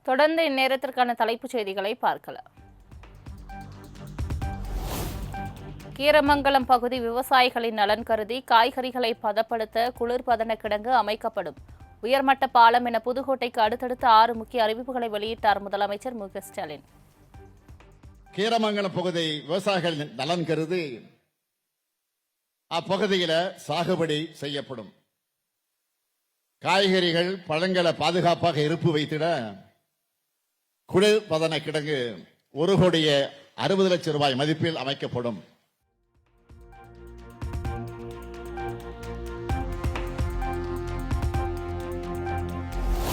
தொடர்ந்து இந்நேரத்திற்கான தலைப்புச் செய்திகளை பார்க்கலாம். கீரமங்கலம் பகுதி விவசாயிகளின் நலன் கருதி காய்கறிகளை பதப்படுத்த குளிர்பதன கிடங்கு அமைக்கப்படும். உயர்மட்ட பாலம் என புதுக்கோட்டைக்கு அடுத்தடுத்த 6 முக்கிய அறிவிப்புகளை வெளியிட்டார் முதலமைச்சர் மு க ஸ்டாலின். கீரமங்கலம் பகுதி விவசாயிகளின் நலன் கருதி அப்பகுதியில் சாகுபடி செய்யப்படும். காய்கறிகள் பழங்களை பாதுகாப்பாக இருப்பு வைத்திட குளிர்பதன கிடங்கு 1,60,00,000 ரூபாய் மதிப்பில் அமைக்கப்படும்.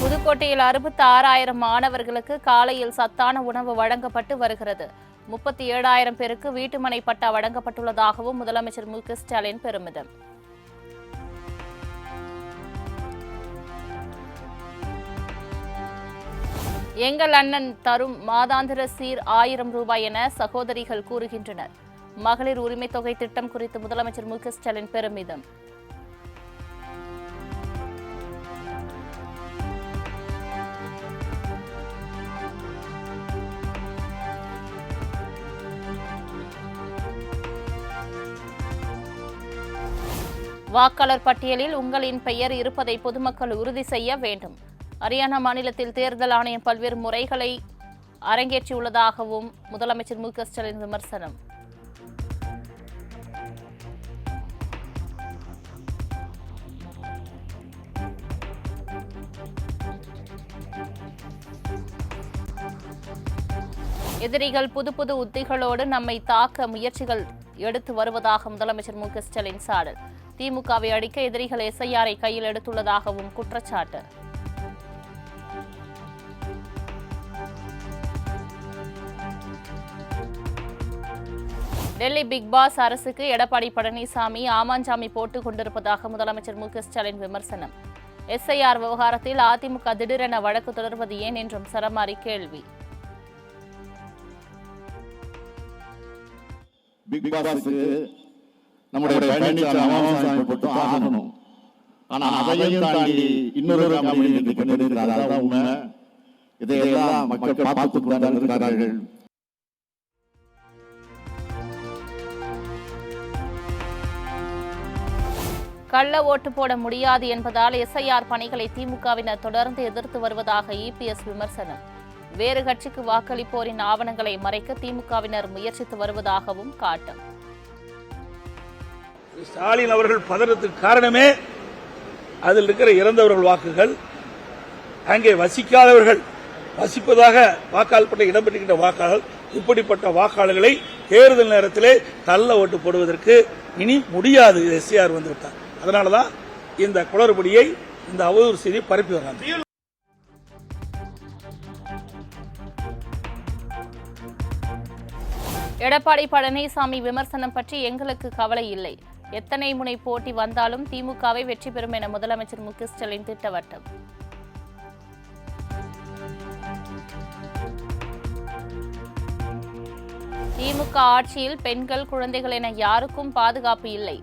புதுக்கோட்டையில் 66,000 மாணவர்களுக்கு காலையில் சத்தான உணவு வழங்கப்பட்டு வருகிறது. 37,000 பேருக்கு வீட்டுமனை பட்டா வழங்கப்பட்டுள்ளதாகவும் முதலமைச்சர் மு க ஸ்டாலின் பெருமிதம். எங்கள் அண்ணன் தரும் மாதாந்திர சீர் 1000 ரூபாய் என சகோதரிகள் கூறுகின்றனர். மகளிர் உரிமை தொகை திட்டம் குறித்து முதலமைச்சர் மு க ஸ்டாலின் பெருமிதம். வாக்காளர் பட்டியலில் உங்களின் பெயர் இருப்பதை பொதுமக்கள் உறுதி செய்ய வேண்டும். ஹரியானா மாநிலத்தில் தேர்தல் ஆணையம் பல்வேறு முறைகளை அரங்கேற்றியுள்ளதாகவும் முதலமைச்சர் மு க ஸ்டாலின் விமர்சனம். எதிரிகள் புது உத்திகளோடு நம்மை தாக்க முயற்சிகள் எடுத்து வருவதாக முதலமைச்சர் மு க ஸ்டாலின் சாடல். திமுகவை அடிக்க எதிரிகள் எஸ்ஐஆரை கையில் எடுத்துள்ளதாகவும் குற்றச்சாட்டு. டெல்லி பிக் பாஸ் அரசுக்கு எடப்பாடி பழனிசாமி ஆமாஞ்சாமி போட்டுக் கொண்டிருப்பதாக முதலமைச்சர் மு க ஸ்டாலின் விமர்சனம். எஸ்ஐஆர் விவகாரத்தில் அதிமுக திடீரென வழக்கு தொடர்வது ஏன் என்றும் சரமாரி கேள்வி. நம்முடைய பழனிசாமி போட்டு ஆகணும். ஆனா அதையும் தாண்டி இன்னொரு உண்மை. இதையெல்லாம் மக்கள் பார்த்துக் கொண்டிருக்கிறார்கள். கள்ள ஓட்டு போட முடியாது என்பதால் எஸ்ஐஆர் பணிகளை திமுகவினர் தொடர்ந்து எதிர்த்து வருவதாக இபிஎஸ் விமர்சனம். வேறு கட்சிக்கு வாக்களிப்போரின் ஆவணங்களை மறைக்க திமுகவினர் முயற்சித்து வருவதாகவும் காட்டம். ஸ்டாலின் அவர்கள் பதறத்துக்கு காரணமே அதில் இருக்கிற இறந்தவர்கள் வாக்குகள், அங்கே வசிக்காதவர்கள் வசிப்பதாக வாக்காளப்பட்ட இடம்பெற்றுகின்ற வாக்காளர்கள், இப்படிப்பட்ட வாக்காளர்களை தேர்தல் நேரத்திலே கள்ள ஓட்டு போடுவதற்கு இனி முடியாது. எஸ்ஐஆர் வந்துவிட்டார். அதனாலதான் இந்த குளறுபடியை, இந்த அவதூறு செய்தி பரப்பி வராங்க. எடப்பாடி பழனிசாமி விமர்சனம் பற்றி எங்களுக்கு கவலை இல்லை. எத்தனை முனை போட்டி வந்தாலும் திமுகவை வெற்றி பெறும் என முதலமைச்சர் மு க ஸ்டாலின் திட்டவட்டம். திமுக ஆட்சியில் பெண்கள், குழந்தைகள் என யாருக்கும் பாதுகாப்பு இல்லை.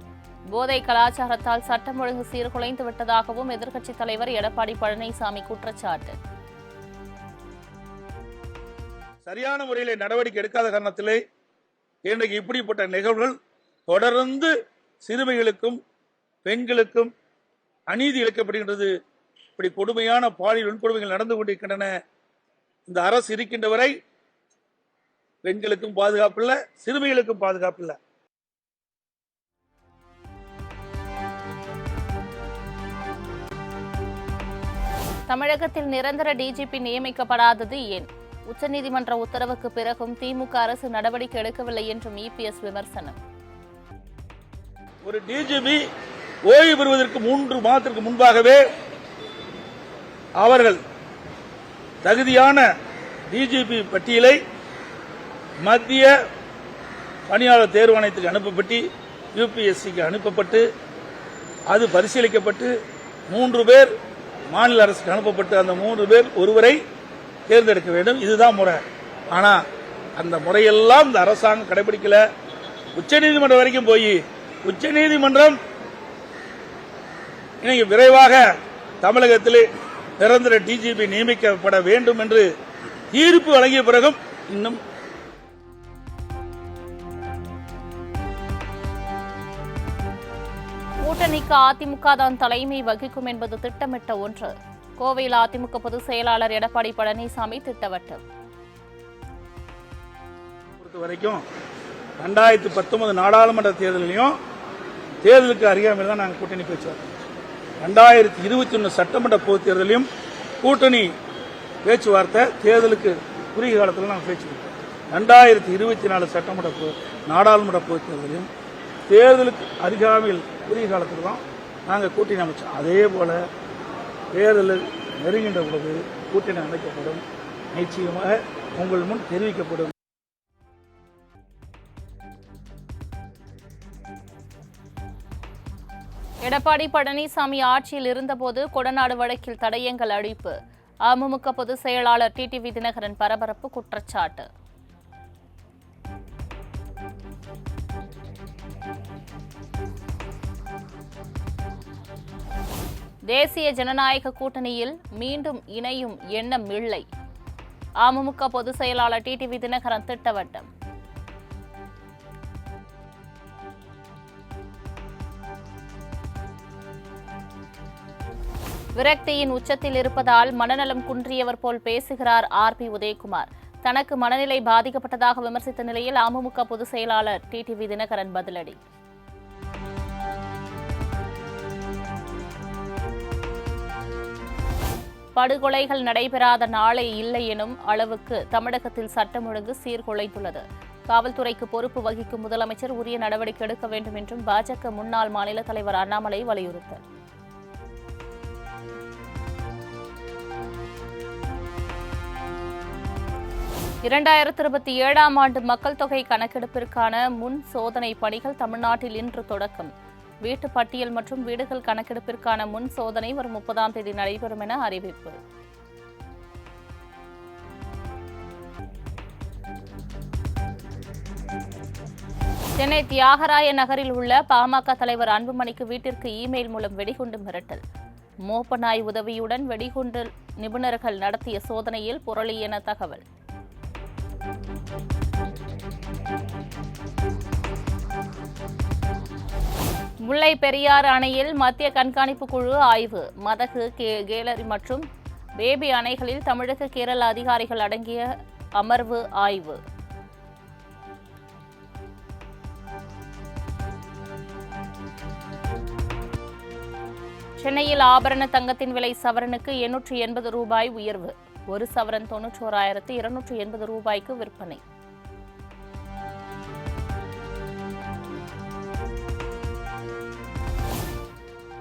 போதை கலாச்சாரத்தால் சட்டம் ஒழுங்கு சீர்குலைந்து விட்டதாகவும் எதிர்க்கட்சித் தலைவர் எடப்பாடி பழனிசாமி குற்றச்சாட்டு. சரியான முறையில் நடவடிக்கை எடுக்காத காரணத்திலே இன்றைக்கு இப்படிப்பட்ட நிகழ்வுகள் தொடர்ந்து சிறுமிகளுக்கும் பெண்களுக்கும் அநீதி இழைக்கப்படுகின்றது. இப்படி கொடுமையான பாலியல் வன்கொடுமைகள் நடந்து கொண்டிருக்கின்றன. இந்த அரசு இருக்கின்ற வரை பெண்களுக்கும் பாதுகாப்பு இல்லை, சிறுமிகளுக்கும் பாதுகாப்பு இல்லை. தமிழகத்தில் நிரந்தர டிஜிபி நியமிக்கப்படாதது ஏன்? உச்சநீதிமன்ற உத்தரவுக்கு பிறகும் திமுக அரசு நடவடிக்கை எடுக்கவில்லை என்றும் இபிஎஸ் விமர்சனம். ஒரு டிஜிபி ஓய்வு பெறுவதற்கு 3 மாதத்திற்கு முன்பாகவே அவர்கள் தகுதியான டிஜிபி பட்டியலை மத்திய பணியாளர் தேர்வாணையத்துக்கு அனுப்பப்பட்டு யுபிஎஸ்சிக்கு அனுப்பப்பட்டு அது பரிசீலிக்கப்பட்டு 3 பேர் மாநில அரசுக்கு அனுப்பப்பட்டு அந்த 3 பேர் ஒருவரை தேர்ந்தெடுக்க வேண்டும். இதுதான் முறை. ஆனா அந்த முறையெல்லாம் இந்த அரசாங்கம் கடைபிடிக்கல. உச்சநீதிமன்றம் வரைக்கும் போய் உச்சநீதிமன்றம் இன்னைக்கு விரைவாக தமிழகத்தில் நிரந்தர டிஜிபி நியமிக்கப்பட வேண்டும் என்று தீர்ப்பு வழங்கிய பிறகும் இன்னும் கூட்டணிக்கு அதிமுக தான் தலைமை வகிக்கும் என்பது திட்டமிட்ட ஒன்று. கோவையில் அதிமுக பொதுச் செயலாளர் எடப்பாடி பழனிசாமி திட்டவட்டம். வரைக்கும் 2019 நாடாளுமன்ற தேர்தலையும் தேர்தலுக்கு அறியாமல் தான் நாங்கள் கூட்டணி பேச்சுவார். 2021 சட்டமன்ற பொதுத் தேர்தலையும் கூட்டணி பேச்சுவார்த்தை தேர்தலுக்கு குறுகிய காலத்தில் நாங்கள் பேச்சு கொடுத்தோம். 2024 சட்டமன்ற நாடாளுமன்ற பொதுத் தேர்தலையும் தேர்தலுக்கு அருகாமையில் குறுகிய காலத்தில் தான் நாங்கள் கூட்டணி அமைச்சோம். அதே போல தேர்தல் நெருங்கின்ற பொழுது கூட்டணி அமைக்கப்படும், நிச்சயமாக உங்கள் முன் தெரிவிக்கப்படும். எடப்பாடி பழனிசாமி ஆட்சியில் இருந்தபோது கொடநாடு வழக்கில் தடயங்கள் அழிப்பு. அமமுக பொதுச் செயலாளர் டிடிவி தினகரன் பரபரப்பு குற்றச்சாட்டு. தேசிய ஜனநாயக கூட்டணியில் மீண்டும் இணையும் எண்ணம் இல்லை. அமமுக பொதுச் செயலாளர் டிடிவி தினகரன் திட்டவட்டம். விரக்தியின் உச்சத்தில் இருப்பதால் மனநலம் குன்றியவர் போல் பேசுகிறார் RB உதயகுமார். தனக்கு மனநிலை பாதிக்கப்பட்டதாக விமர்சித்த நிலையில் அமமுக பொதுச் செயலாளர் டிடிவி தினகரன் பதிலடி. படுகொலைகள் நடைபெறாத நாளே இல்லை எனும் அளவுக்கு தமிழகத்தில் சட்டம் ஒழுங்கு சீர்குலைந்துள்ளது. காவல்துறைக்கு பொறுப்பு வகிக்கும் முதலமைச்சர் உரிய நடவடிக்கை எடுக்க வேண்டும் என்றும் பாஜக முன்னாள் மாநில தலைவர் அண்ணாமலை வலியுறுத்தல். (2027) ஆண்டு மக்கள் தொகை கணக்கெடுப்பிற்கான முன் சோதனை பணிகள் தமிழ்நாட்டில் இன்று தொடக்கம். வீட்டு பட்டியல் மற்றும் வீடுகள் கணக்கெடுப்பிற்கான முன் சோதனை வரும் 30ஆம் தேதி நடைபெறும் என அறிவிப்பு. சென்னை தியாகராய நகரில் உள்ள பாமக தலைவர் அன்புமணிக்கு வீட்டிற்கு இமெயில் மூலம் வெடிகுண்டு மிரட்டல். மோப்ப நாய் உதவியுடன் வெடிகுண்டு நிபுணர்கள் நடத்திய சோதனையில் புரளி என தகவல். முல்லை பெரியாறு அணையில் மத்திய கண்காணிப்பு குழு ஆய்வு. மதகு, கேலரி மற்றும் பேபி அணைகளில் தமிழக கேரள அதிகாரிகள் அடங்கிய அமர்வு ஆய்வு. சென்னையில் ஆபரண தங்கத்தின் விலை சவரனுக்கு 880 ரூபாய் உயர்வு. ஒரு சவரன் 91,280 ரூபாய்க்கு விற்பனை.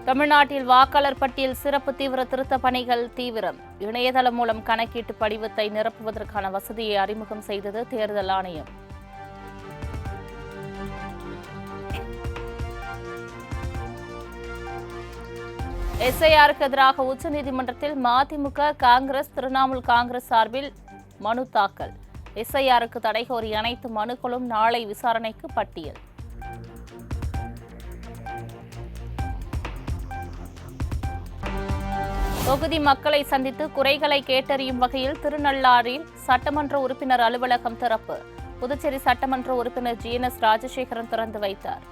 தமிழ்நாட்டில் வாக்காளர் பட்டியல் சிறப்பு தீவிர திருத்த பணிகள் தீவிரம். இணையதளம் மூலம் கணக்கீட்டு படிவத்தை நிரப்புவதற்கான வசதியை அறிமுகம் செய்தது தேர்தல் ஆணையம். SIRக்கு எதிராக உச்சநீதிமன்றத்தில் மதிமுக, காங்கிரஸ், திரிணாமுல் காங்கிரஸ் சார்பில் மனு தாக்கல். SIRக்கு தடை கோரி அனைத்து மனுக்களும் நாளை விசாரணைக்கு பட்டியல். தொகுதி மக்களை சந்தித்து குறைகளை கேட்டறியும் வகையில் திருநள்ளாறில் சட்டமன்ற உறுப்பினர் அலுவலகம் திறப்பு. புதுச்சேரி சட்டமன்ற உறுப்பினர் GNS ராஜசேகரன் திறந்து வைத்தார்.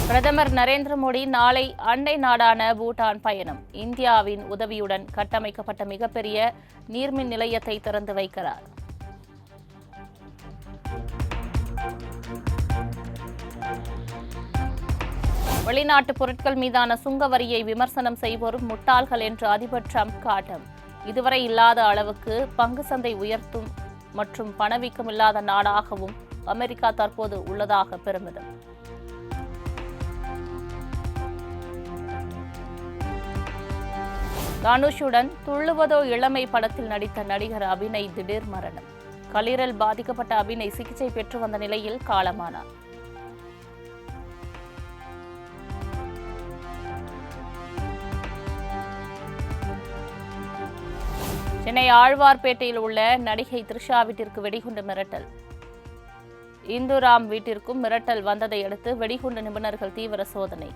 பிரதமர் நரேந்திர மோடி நாளை அண்டை நாடான பூட்டான் பயணம். இந்தியாவின் உதவியுடன் கட்டமைக்கப்பட்ட மிகப்பெரிய நீர்மின் நிலையத்தை திறந்து வைக்கிறார். வெளிநாட்டு பொருட்கள் மீதான சுங்க வரியை விமர்சனம் செய்வோரும் முட்டாள்கள் என்று அதிபர் டிரம்ப் காட்டம். இதுவரை இல்லாத அளவுக்கு பங்கு சந்தை உயர்த்தும் மற்றும் பணவீக்கம் இல்லாத நாடாகவும் அமெரிக்கா தற்போது உள்ளதாக பெருமிதம். தனுஷுடன் துள்ளுவதோ இளமை படத்தில் நடித்த நடிகர் அபிநய் திடீர் மரணம். கல்லீரல் பாதிக்கப்பட்ட அபிநய் சிகிச்சை பெற்று வந்த நிலையில் காலமானார். சென்னை ஆழ்வார்பேட்டையில் உள்ள நடிகை த்ரிஷா வீட்டிற்கு வெடிகுண்டு மிரட்டல். இந்துராம் வீட்டிற்கும் மிரட்டல் வந்ததை அடுத்து வெடிகுண்டு நிபுணர்கள் தீவிர சோதனை.